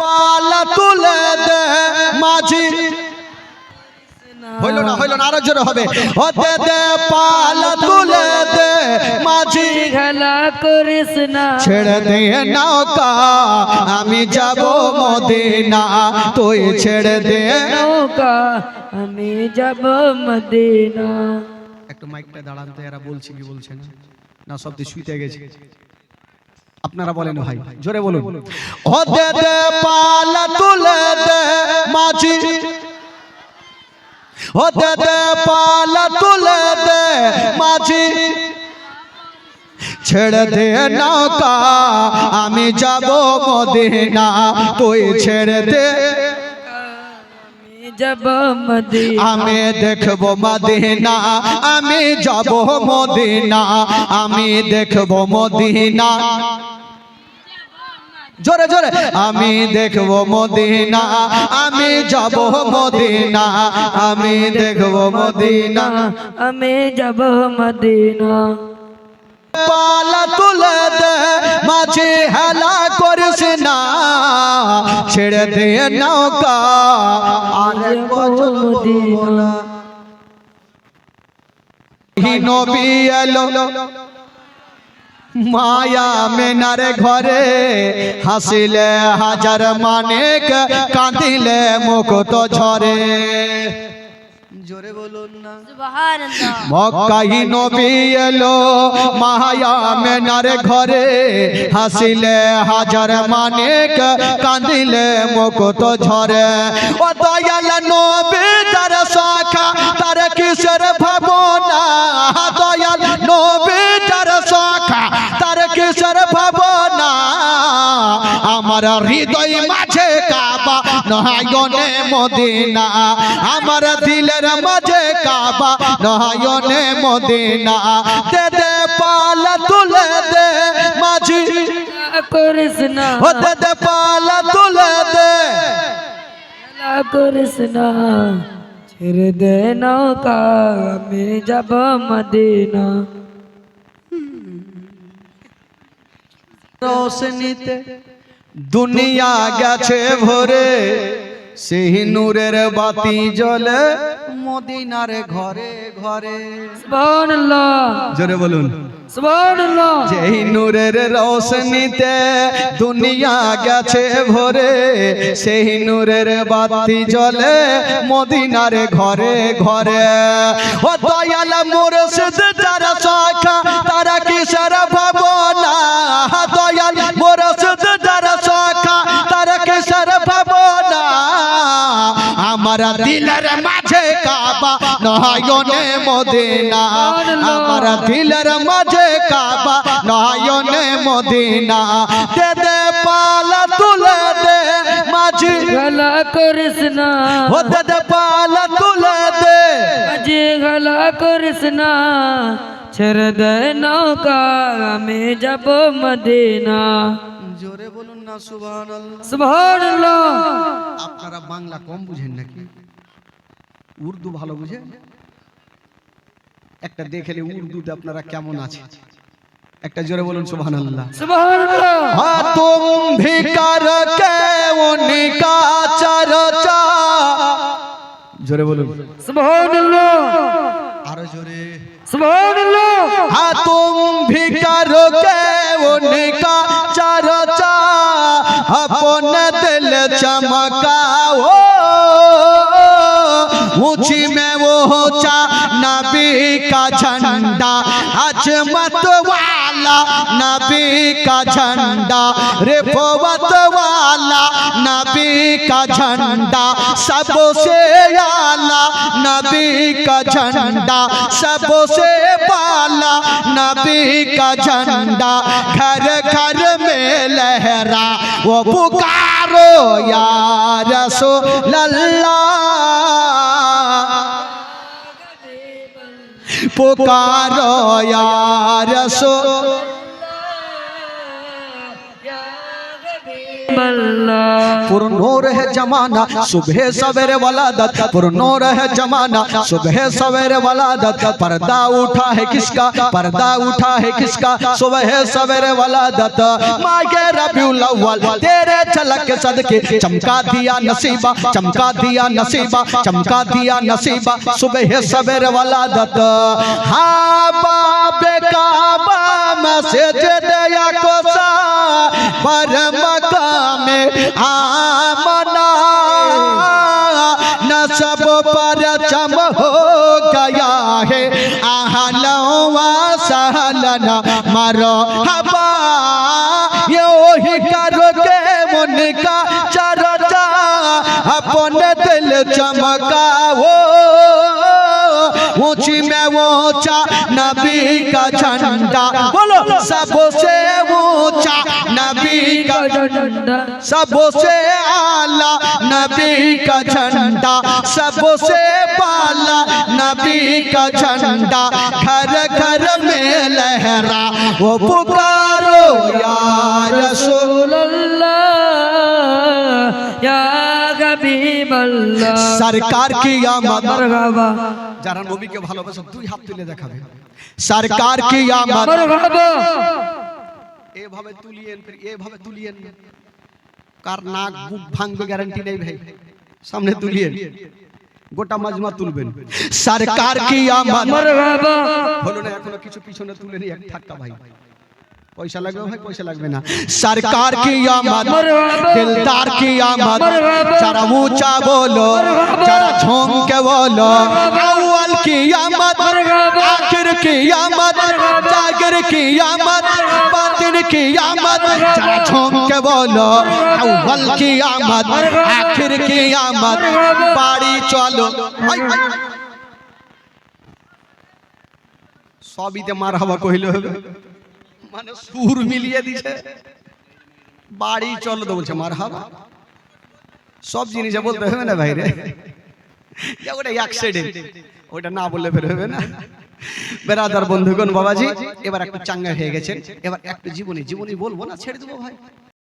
পালা তুলে দে মাঝি হইল না আরো জোরে হবে হতে দে পালা তুলে দে মাঝি খেলা করিস না ছেড়ে দে নৌকা আমি যাব মদিনা তুই ছেড়ে দে নৌকা আমি যাব মদিনা। একটু মাইকটা দাঁড়ান তো, এরা বলছে কি বলছে না সব দিয়ে শুইতে গেছে। আপনারা বলেন ভাই জোরে বলুন হতে দে পালা তুলে দে মাঝি হতে দে পালা তুলে দে মাঝি ছেড়ে দে নৌকা আমি যাব মদিনা তুই ছেড়ে দে যাব মদিনা আমি দেখব মদিনা আমি যাব মদিনা আমি দেখব মদিনা জোরে জোরে আমি দেখব মদিনা আমি যাব মদিনা আমি দেখব মদিনা আমি যাব মদিনা। পালা তুলে দে মাঝি হেলা করিস না ছেড়ে দে নৌকা আরে মদিনা নবী এলো মায়া মেনার ঘরে হাসিলে হাজার মানিক কাঁদিলে মুকুট ঝরে জোরে বলুন না সুবহানাল্লাহ। মক্কায় নবী এলো মায়া মেনার ঘরে হাসিলে হাজার মানিক কাঁদিলে মুকুট ঝরে ও দয়াল নবী তার শাখা তার কিসের ভাবনা দয়াল নবী তার শাখা তার কিসের ভাবনা আমার হৃদয় মাঝে কাবা নয়নে মদিনা আমার দিলের মাঝে কাবা নয়নে মদিনা দে দে পালা তুলে দে মাঝি করিস না দে দে পালা তুলে দে খেলা করিস না ছেড়ে দে নৌকা আমি যাব মদিনা। রোশনীতে দুনিয়া গেছে ভরে সেই নূরের বাতি জ্বলে মদিনার ঘরে ঘরে সুবহানাল্লাহ জোরে বলুন সুবহানাল্লাহ। যেই নূরের রোশনীতে দুনিয়া গেছে ভরে সেই নূরের বাতি জ্বলে মদিনার ঘরে ঘরে ও দয়াল মুর্শিদ যার শাখা তারা কিসের ভাবনা দয়াল মুর্শিদ যার শাখা তারা কিসের ভাবনা আমার দিলের মাঝে কাবা নয়নে মদিনা আমার দিলের মাঝে কাবা নয়নে মদিনা দে দে পালা তুলে দে মাঝি খেলা করিস না ও দে দে পালা তুলে দে মাঝি খেলা করিস না ছেড়ে দে নৌকা আমি যাব মদিনা। জোরে বলুন না সুবহানাল্লাহ সুবহানাল্লাহ। আপনারা বাংলা কম বুঝেন নাকি উর্দু ভালো বুঝেন একটা দেখলে উর্দুতে আপনারা কেমন আছে একটা জোরে বলুন সুবহানাল্লাহ সুবহানাল্লাহ। हाँ तुम भी करके उनका चर्चा जोरे बोलो सुबहानल्लाह आरो जोरे सुबहानल्लाह। हाँ तुम भी करके उनका चर्चा अपने दिल चमकाओ ऊंची में वो ऊंचा नबी का झंडा अजमत वाला नबी का झंडा रिफवत वाला नबी का झंडा सबसे आला नबी का झंडा सबसे बाला नबी का झंडा घर घर में लहरा वो पुकारो या रसूल अल्लाह पुकारो या रसूल अल्लाह पुरनूर है जमाना सुबह सवेरे वलादत पुरनूर है जमाना सुबह सवेरे वलादत पर्दा उठा है किसका पर्दा उठा है किसका सुबह सवेरे वलादत माए रबीउल अव्वल तेरे झलक के सदके चमका दिया नसीबा चमका दिया नसीबा चमका दिया नसीबा सुबह सवेरे वलादत हाँ बाबे काबा मस्जिद या कोसा पर मकाम आमना नसब पर चम हो गया है आहलो व सहलना मरो हबा यो ही करोगे उनका चर्चा अपने दिल चमकाओ ऊंची में ऊंचा नबी का झंडा बोलो सबसे ऊंचा नबी का झंडा सबसे आला नबी का झंडा सबसे पाला नबी का झंडा घर घर में लहरा वो पुकारो या रसूल अल्लाह या हबीब अल्लाह सरकार की आमद मरहबा যারা নবীকে ভালোবাসে দুই হাত তুলে দেখাবে সরকার কি আমদ मरहबा এভাবে তুলিয়েন ফির এভাবে তুলিয়েন কার নাক বুক ভাঙবে গ্যারান্টি নেই ভাই সামনে তুলিয়েন গোটা মাজমা তুলবেন সরকার কি আমদ मरहबा হলো না এখনো কিছু পিছনে তুলেনি এক ঠাক্কা ভাই पैसा लगবে ভাই पैसा লাগবে না सरकार की आमद दिलदार की आमद जरा ऊंचा बोलो जरा झूम के बोलो अव्वल की आमद आखिर की आमद जागिर की आमद बातिन की आमद जरा झूम के बोलो अव्वल की आमद आखिर की आमद बाड़ी चलो সবিতে মারহাবা কইলো হবে মানে সুর মিলিয়ে দিছে বাড়ি চলো তো বলছে মারহাবা সব জিনিসে বলতে হবে না ভাই রে ওটা অ্যাক্সিডেন্ট ওটা না বললে ফের হবে না বেরাদার বন্ধুগণ বাবাজি এবার একটু চাঙ্গা হয়ে গেছেন এবার একটু জীবনী জীবনী বলবো না ছেড়ে দেবো ভাই